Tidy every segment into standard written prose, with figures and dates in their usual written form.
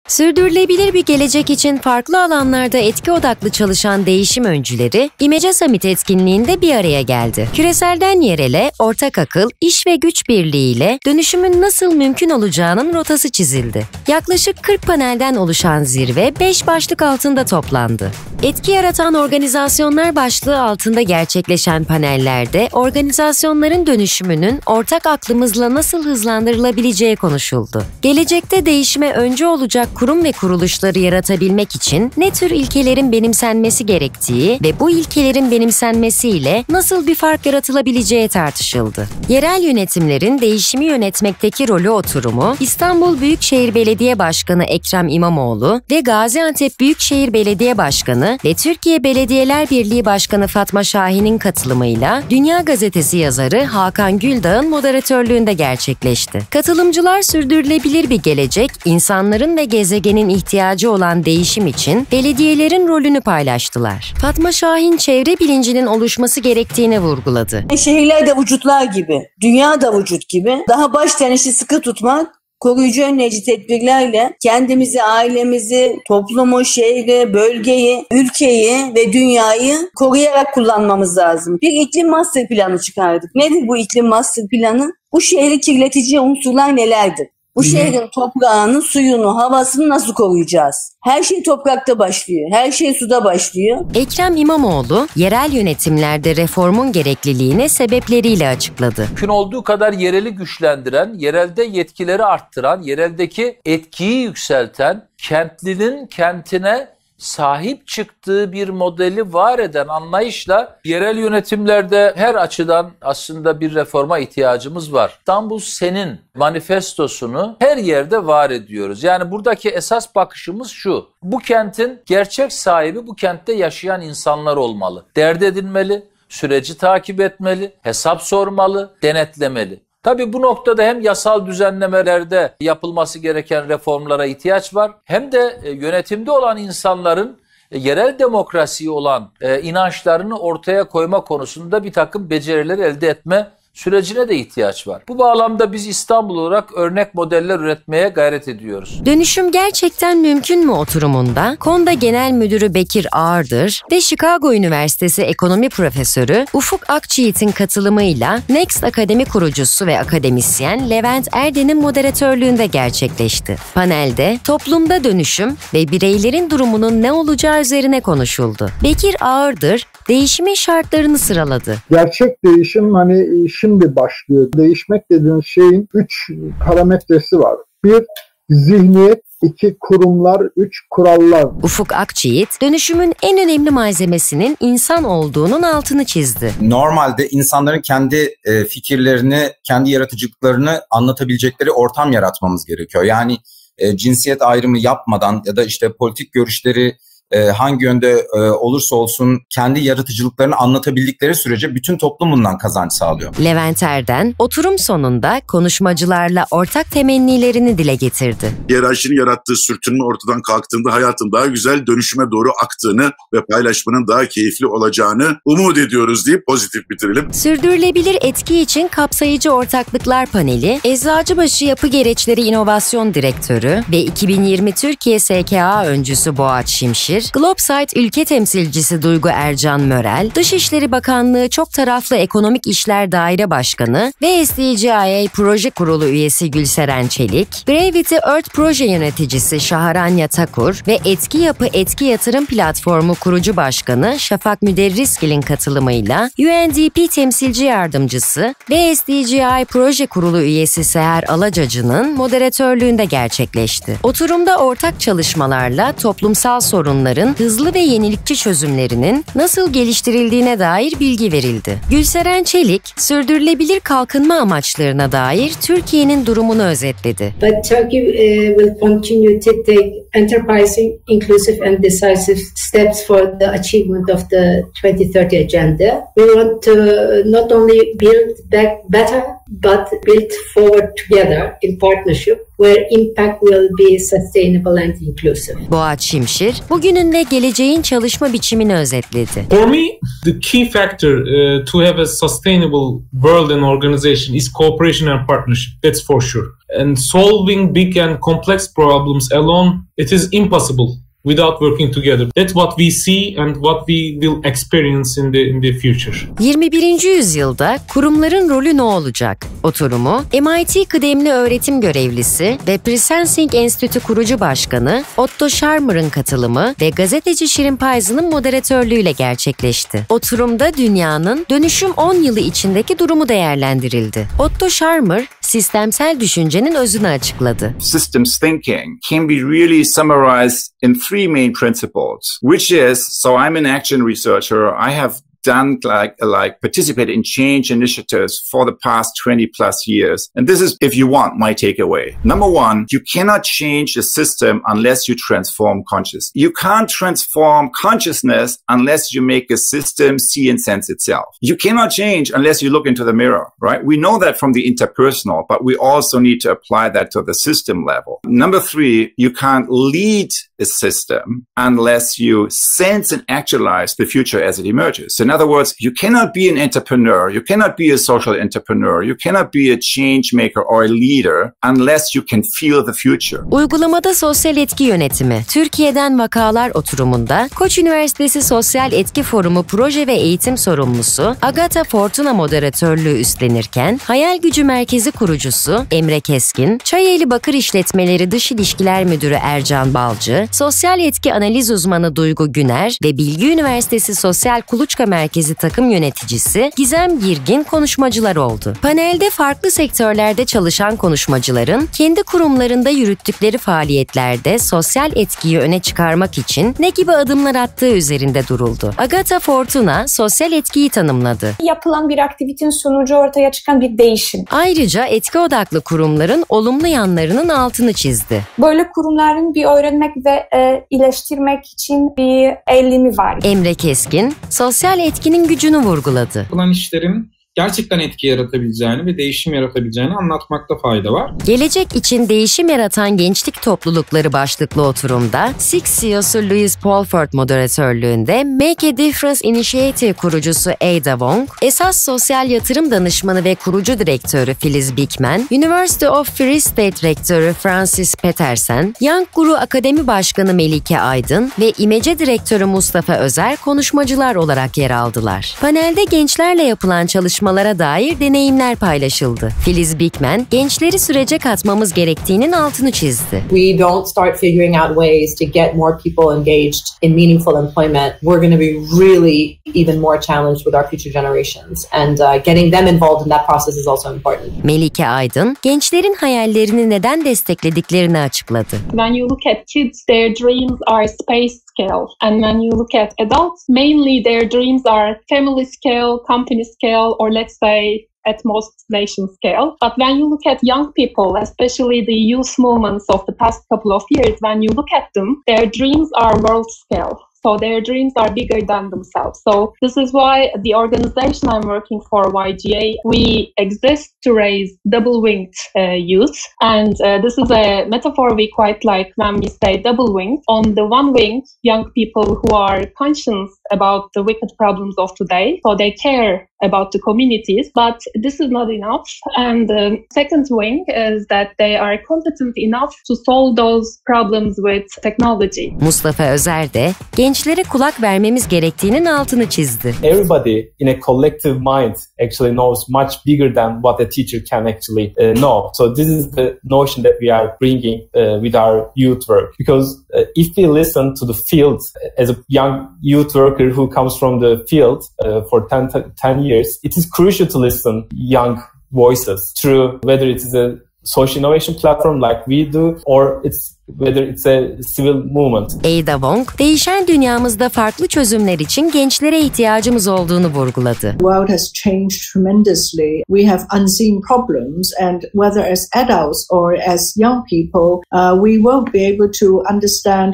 Sürdürülebilir bir gelecek için farklı alanlarda etki odaklı çalışan değişim öncüleri, İmece Summit etkinliğinde bir araya geldi. Küreselden yerele, ortak akıl, iş ve güç birliğiyle dönüşümün nasıl mümkün olacağının rotası çizildi. Yaklaşık 40 panelden oluşan zirve 5 başlık altında toplandı. Etki yaratan organizasyonlar başlığı altında gerçekleşen panellerde organizasyonların dönüşümünün ortak aklımızla nasıl hızlandırılabileceği konuşuldu. Gelecekte değişime öncü olacak kurum ve kuruluşları yaratabilmek için ne tür ilkelerin benimsenmesi gerektiği ve bu ilkelerin benimsenmesiyle nasıl bir fark yaratılabileceği tartışıldı. Yerel yönetimlerin değişimi yönetmekteki rolü oturumu, İstanbul Büyükşehir Belediye Başkanı Ekrem İmamoğlu ve Gaziantep Büyükşehir Belediye Başkanı ve Türkiye Belediyeler Birliği Başkanı Fatma Şahin'in katılımıyla Dünya Gazetesi yazarı Hakan Güldağ'ın moderatörlüğünde gerçekleşti. Katılımcılar sürdürülebilir bir gelecek, insanların ve gezegenin ihtiyacı olan değişim için belediyelerin rolünü paylaştılar. Fatma Şahin çevre bilincinin oluşması gerektiğini vurguladı. Şehirler de vücutlar gibi, dünya da vücut gibi. Daha baştan işi sıkı tutmak, koruyucu önleyici tedbirlerle kendimizi, ailemizi, toplumu, şehri, bölgeyi, ülkeyi ve dünyayı koruyarak kullanmamız lazım. Bir iklim master planı çıkardık. Nedir bu iklim master planı? Bu şehri kirletici unsurlar nelerdir? Bu şehrin toprağını, suyunu, havasını nasıl koruyacağız? Her şey toprakta başlıyor. Her şey suda başlıyor. Ekrem İmamoğlu, yerel yönetimlerde reformun gerekliliğini sebepleriyle açıkladı. Mümkün olduğu kadar yereli güçlendiren, yerelde yetkileri arttıran, yereldeki etkiyi yükselten, kentlinin kentine sahip çıktığı bir modeli var eden anlayışla yerel yönetimlerde her açıdan aslında bir reforma ihtiyacımız var. İstanbul Senin manifestosunu her yerde var ediyoruz. Yani buradaki esas bakışımız şu: bu kentin gerçek sahibi bu kentte yaşayan insanlar olmalı. Dert edinmeli, süreci takip etmeli, hesap sormalı, denetlemeli. Tabii bu noktada hem yasal düzenlemelerde yapılması gereken reformlara ihtiyaç var, hem de yönetimde olan insanların yerel demokrasiye olan inançlarını ortaya koyma konusunda bir takım beceriler elde etme sürecine de ihtiyaç var. Bu bağlamda biz İstanbul olarak örnek modeller üretmeye gayret ediyoruz. Dönüşüm gerçekten mümkün mü oturumunda KONDA Genel Müdürü Bekir Ağırdır ve Chicago Üniversitesi Ekonomi Profesörü Ufuk Akçiğit'in katılımıyla Next Akademi kurucusu ve akademisyen Levent Erden'in moderatörlüğünde gerçekleşti. Panelde toplumda dönüşüm ve bireylerin durumunun ne olacağı üzerine konuşuldu. Bekir Ağırdır değişimin şartlarını sıraladı. Gerçek değişim şimdi başlıyor. Değişmek dediğiniz şeyin 3 parametresi var. 1. Zihniyet, 2. Kurumlar, 3. kurallar. Ufuk Akçiğit, dönüşümün en önemli malzemesinin insan olduğunun altını çizdi. Normalde insanların kendi fikirlerini, kendi yaratıcılıklarını anlatabilecekleri ortam yaratmamız gerekiyor. Yani cinsiyet ayrımı yapmadan ya da işte politik görüşleri hangi yönde olursa olsun kendi yaratıcılıklarını anlatabildikleri sürece bütün toplum bundan kazanç sağlıyor. Levent Erden oturum sonunda konuşmacılarla ortak temennilerini dile getirdi. Hiyerarşinin yarattığı sürtünme ortadan kalktığında hayatın daha güzel dönüşüme doğru aktığını ve paylaşmanın daha keyifli olacağını umut ediyoruz deyip pozitif bitirelim. Sürdürülebilir etki için kapsayıcı ortaklıklar paneli, Eczacıbaşı Yapı Gereçleri İnovasyon Direktörü ve 2020 Türkiye SKA öncüsü Boğaç Şimşir, Globsite ülke temsilcisi Duygu Ercan Mörel, Dışişleri Bakanlığı Çok Taraflı Ekonomik İşler Daire Başkanı ve SDGIA Proje Kurulu üyesi Gülseren Çelik, Gravity Earth Proje Yöneticisi Şaharanya Takur ve Etki Yapı Etki Yatırım Platformu Kurucu Başkanı Şafak Müderrisgil'in katılımıyla UNDP Temsilci Yardımcısı ve SDGI Proje Kurulu üyesi Seher Alacacı'nın moderatörlüğünde gerçekleşti. Oturumda ortak çalışmalarla toplumsal sorunların hızlı ve yenilikçi çözümlerinin nasıl geliştirildiğine dair bilgi verildi. Gülseren Çelik, sürdürülebilir kalkınma amaçlarına dair Türkiye'nin durumunu özetledi. But Turkey will continue to take enterprising, inclusive and decisive steps for the achievement of the 2030 agenda. We want to not only build back better, but build forward together in partnership. where impact will be sustainable and inclusive. Boğaç Şimşir, bugünün ve geleceğin çalışma biçimini özetledi. For me, the key factor to have a sustainable world and organization is cooperation and partnership. That's for sure. And solving big and complex problems alone, it is impossible without working together. That's what we see and what we will experience in the future. 21. yüzyılda kurumların rolü ne olacak? Oturumu, MIT kıdemli öğretim görevlisi ve Presensing Enstitü kurucu başkanı Otto Scharmer'ın katılımı ve gazeteci Şirin Payzı'nın moderatörlüğüyle gerçekleşti. Oturumda dünyanın dönüşüm 10 yılı içindeki durumu değerlendirildi. Otto Scharmer, sistemsel düşüncenin özünü açıkladı. Systems thinking can be really summarized in three main principles, which is, so I'm an action researcher, I have done participate in change initiatives for the past 20 plus years. And this is, if you want, my takeaway. Number one, you cannot change a system unless you transform consciousness. You can't transform consciousness unless you make a system see and sense itself. You cannot change unless you look into the mirror, right? We know that from the interpersonal, but we also need to apply that to the system level. Number three, you can't lead a system unless you sense and actualize the future as it emerges. In other words, you cannot be an entrepreneur, you cannot be a social entrepreneur, you cannot be a change maker or a leader unless you can feel the future. Uygulamada sosyal etki yönetimi, Türkiye'den vakalar oturumunda Koç Üniversitesi Sosyal Etki Forumu Proje ve Eğitim Sorumlusu Agata Fortuna moderatörlüğü üstlenirken, Hayal Gücü Merkezi kurucusu Emre Keskin, Çayeli Bakır İşletmeleri Dış İlişkiler Müdürü Ercan Balcı, Sosyal Etki Analiz Uzmanı Duygu Güner ve Bilgi Üniversitesi Sosyal Kuluçka Merkezi takım yöneticisi Gizem Girgin konuşmacılar oldu. Panelde farklı sektörlerde çalışan konuşmacıların kendi kurumlarında yürüttükleri faaliyetlerde sosyal etkiyi öne çıkarmak için ne gibi adımlar attığı üzerinde duruldu. Agata Fortuna sosyal etkiyi tanımladı. Yapılan bir aktivitenin sonucu ortaya çıkan bir değişim. Ayrıca etki odaklı kurumların olumlu yanlarının altını çizdi. Böyle kurumların bir öğrenmek ve iyileştirmek için bir eğilimi var. Emre Keskin, sosyal etkinin gücünü vurguladı. Yapılan işlerin gerçekten etki yaratabileceğini ve değişim yaratabileceğini anlatmakta fayda var. Gelecek için değişim yaratan gençlik toplulukları başlıklı oturumda SIX CEO'su Louise Paulford moderatörlüğünde Make a Difference Initiative kurucusu Ada Wong, esas sosyal yatırım danışmanı ve kurucu direktörü Filiz Bikmen, University of Free State rektörü Francis Petersen, Young Guru Akademi Başkanı Melike Aydın ve İmece direktörü Mustafa Özer konuşmacılar olarak yer aldılar. Panelde gençlerle yapılan çalışmalara dair deneyimler paylaşıldı. Filiz Bikmen, gençleri sürece katmamız gerektiğinin altını çizdi. We don't start figuring out ways to get more people engaged in meaningful employment, we're going to be really even more challenged with our future generations. And getting them involved in that process is also important. Melike Aydın, gençlerin hayallerini neden desteklediklerini açıkladı. When you look at kids, their dreams are space scale. And when you look at adults, mainly their dreams are family scale, company scale, or let's say at most nation scale. But when you look at young people, especially the youth movements of the past couple of years, when you look at them, their dreams are world scale. So their dreams are bigger than themselves. So this is why the organization I'm working for, YGA, we exist to raise double-winged youth. And this is a metaphor we quite like when we say double-winged. On the one wing, young people who are conscious about the wicked problems of today. So they care about the communities, but this is not enough. And the second wing is that they are competent enough to solve those problems with technology. Mustafa Özer de gençlere kulak vermemiz gerektiğinin altını çizdi. Everybody in a collective mind actually knows much bigger than what a teacher can actually know. So this is the notion that we are bringing with our youth work. Because if we listen to the field as a young youth worker who comes from the field for 10 years, it is crucial to listen young voices through whether it is a social innovation platform like we do, or it's whether it's a civil movement. Ada Wong, değişen dünyamızda farklı çözümler için gençlere ihtiyacımız olduğunu vurguladı. The world has changed tremendously. We have unseen problems, and whether as adults or as young people, we won't be able to understand,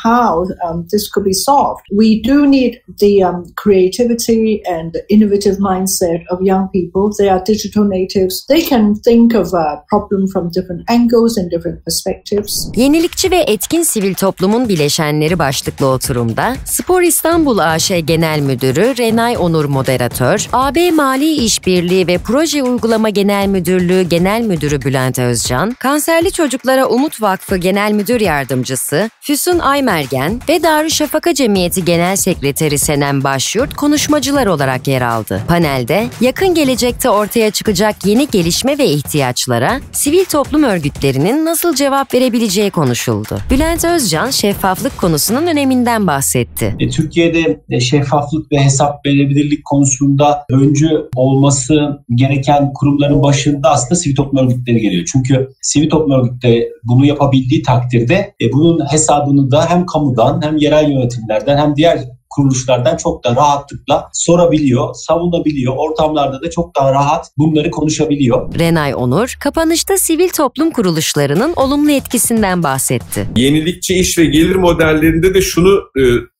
how this could be solved. We do need the creativity and innovative mindset of young people. They are digital natives. They can think of a problem from different angles and different perspectives. Yenilikçi ve etkin sivil toplumun bileşenleri başlıklı oturumda Spor İstanbul AŞ Genel Müdürü Renay Onur moderatör, AB Mali İşbirliği ve Proje Uygulama Genel Müdürlüğü Genel Müdürü Bülent Özcan, Kanserli Çocuklara Umut Vakfı Genel Müdür Yardımcısı Füsun Aymergen ve Darüşşafaka Cemiyeti Genel Sekreteri Senem Başyurt konuşmacılar olarak yer aldı. Panelde yakın gelecekte ortaya çıkacak yeni gelişme ve ihtiyaçlara sivil toplum örgütlerinin nasıl cevap verebileceği konuşuldu. Bülent Özcan şeffaflık konusunun öneminden bahsetti. Türkiye'de şeffaflık ve hesap verebilirlik konusunda öncü olması gereken kurumların başında aslında sivil toplum örgütleri geliyor. Çünkü sivil toplum örgütleri bunu yapabildiği takdirde bunun hesabını da hem kamudan hem yerel yönetimlerden hem diğer kuruluşlardan çok da rahatlıkla sorabiliyor, savunabiliyor. Ortamlarda da çok daha rahat bunları konuşabiliyor. Renay Onur, kapanışta sivil toplum kuruluşlarının olumlu etkisinden bahsetti. Yenilikçi iş ve gelir modellerinde de şunu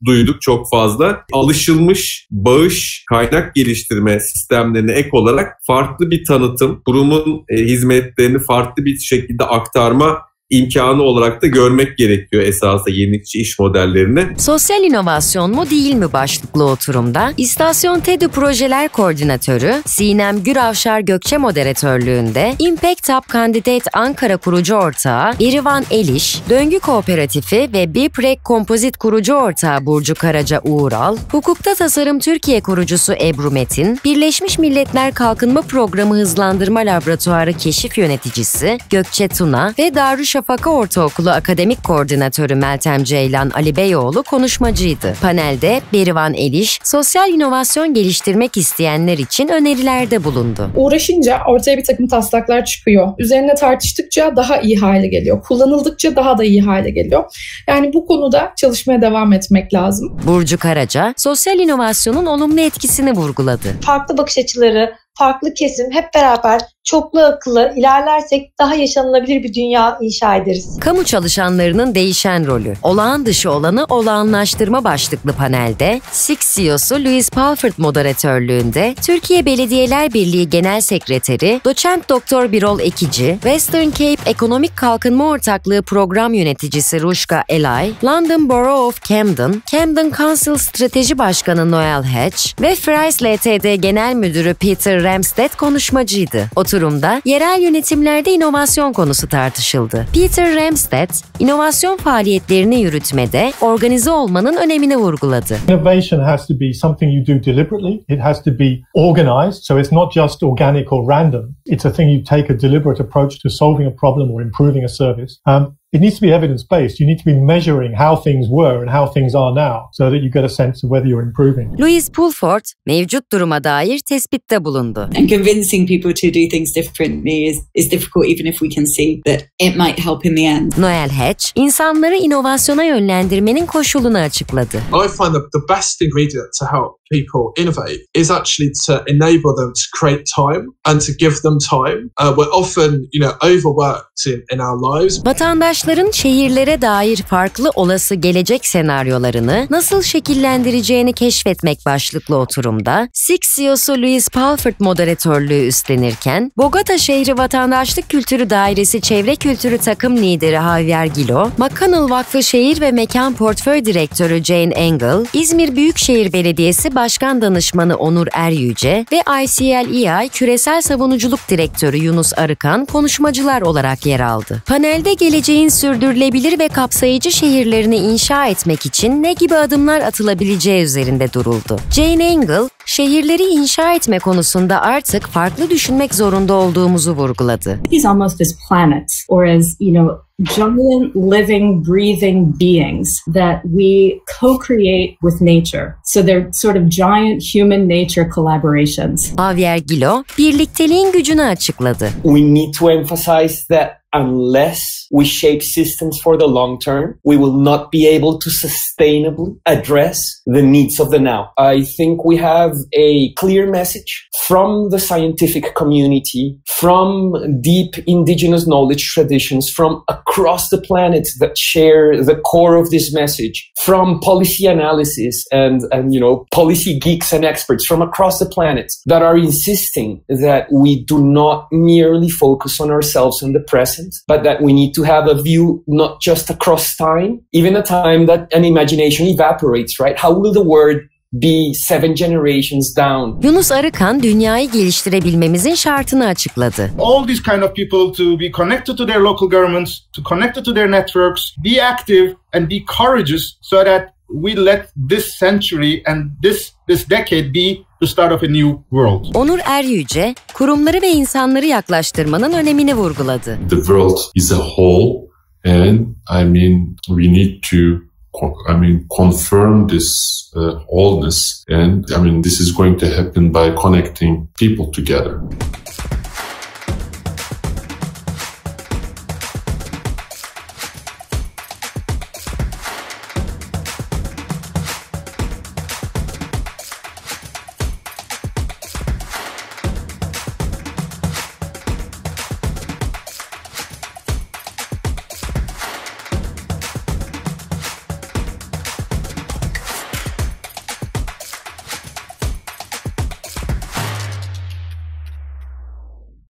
duyduk çok fazla. Alışılmış bağış, kaynak geliştirme sistemlerine ek olarak farklı bir tanıtım, kurumun hizmetlerini farklı bir şekilde aktarma imkanı olarak da görmek gerekiyor esasında yenilikçi iş modellerini. Sosyal inovasyon mu değil mi başlıklı oturumda İstasyon TEDü Projeler Koordinatörü Sinem Güravşar Gökçe moderatörlüğünde Impact Hub Candidate Ankara kurucu ortağı Berivan Eliş, Döngü Kooperatifi ve BİPREK Kompozit kurucu ortağı Burcu Karaca Uğural, Hukukta Tasarım Türkiye kurucusu Ebru Metin, Birleşmiş Milletler Kalkınma Programı Hızlandırma Laboratuvarı Keşif Yöneticisi Gökçe Tuna ve Darüşşafaka Ortaokulu Akademik Koordinatörü Meltem Ceylan Ali Beyoğlu konuşmacıydı. Panelde Berivan Eliş, sosyal inovasyon geliştirmek isteyenler için önerilerde bulundu. Uğraşınca ortaya bir takım taslaklar çıkıyor. Üzerine tartıştıkça daha iyi hale geliyor. Kullanıldıkça daha da iyi hale geliyor. Yani bu konuda çalışmaya devam etmek lazım. Burcu Karaca, sosyal inovasyonun olumlu etkisini vurguladı. Farklı bakış açıları, farklı kesim hep beraber çoklu akıllı ilerlersek daha yaşanılabilir bir dünya inşa ederiz. Kamu çalışanlarının değişen rolü, olağan dışı olanı olağanlaştırma başlıklı panelde SIX CEO'su Louise Palford moderatörlüğünde Türkiye Belediyeler Birliği Genel Sekreteri Doçent Doktor Birol Ekici, Western Cape Ekonomik Kalkınma Ortaklığı Program Yöneticisi Ruşka Elay, London Borough of Camden, Camden Council Strateji Başkanı Noel Hatch ve Fries Ltd Genel Müdürü Peter Ramstead konuşmacıydı. Oturumda yerel yönetimlerde inovasyon konusu tartışıldı. Peter Ramstead, inovasyon faaliyetlerini yürütmede organize olmanın önemini vurguladı. Innovation has to be something you do deliberately. It has to be organized, so it's not just organic or random. It's a thing you take a deliberate approach to solving a problem or improving a service. It needs to be evidence-based. You need to be measuring how things were and how things are now so that you get a sense of whether you're improving. Louise Pulford, mevcut duruma dair tespitte bulundu. And convincing people to do things differently is difficult even if we can see that it might help in the end. Noel Hatch, insanları inovasyona yönlendirmenin koşulunu açıkladı. I find that the best ingredient to help people innovate is actually to enable them to create time and to give them time. We're often, overworked in our lives. Vatandaşların şehirlere dair farklı olası gelecek senaryolarını nasıl şekillendireceğini keşfetmek başlıklı oturumda SIX CEO'su Louise Palford moderatörlüğü üstlenirken Bogota Şehri Vatandaşlık Kültürü Dairesi Çevre Kültürü Takım Lideri Javier Gilo, McConnell Vakfı Şehir ve Mekan Portföy Direktörü Jane Engel, İzmir Büyükşehir Belediyesi Başkan Danışmanı Onur Eryüce ve ICLEI Küresel Savunuculuk Direktörü Yunus Arıkan konuşmacılar olarak yer aldı. Panelde geleceğin sürdürülebilir ve kapsayıcı şehirlerini inşa etmek için ne gibi adımlar atılabileceği üzerinde duruldu. Jane Engel, şehirleri inşa etme konusunda artık farklı düşünmek zorunda olduğumuzu vurguladı. These almost as planets or as, giant living, breathing beings that we co-create with nature. So they're sort of giant human-nature collaborations. Javier Gilo, birlikteliğin gücünü açıkladı. We need to emphasize that unless we shape systems for the long term, we will not be able to sustainably address the needs of the now. I think we have a clear message from the scientific community, from deep indigenous knowledge traditions, from across the planet that share the core of this message, from policy analysis and policy geeks and experts from across the planet that are insisting that we do not merely focus on ourselves in the present, but that we need to have a view not just across time, even a time that an imagination evaporates, right? How will the world be 7 generations down? Yunus Arıkan dünyayı geliştirebilmemizin şartını açıkladı. All these kind of people to be connected to their local governments, to connected to their networks, be active and be courageous so that we let this century and this decade be the start of a new world. Onur Eryüce, kurumları ve insanları yaklaştırmanın önemini vurguladı. The world is a whole and we need to confirm this wholeness, and this is going to happen by connecting people together.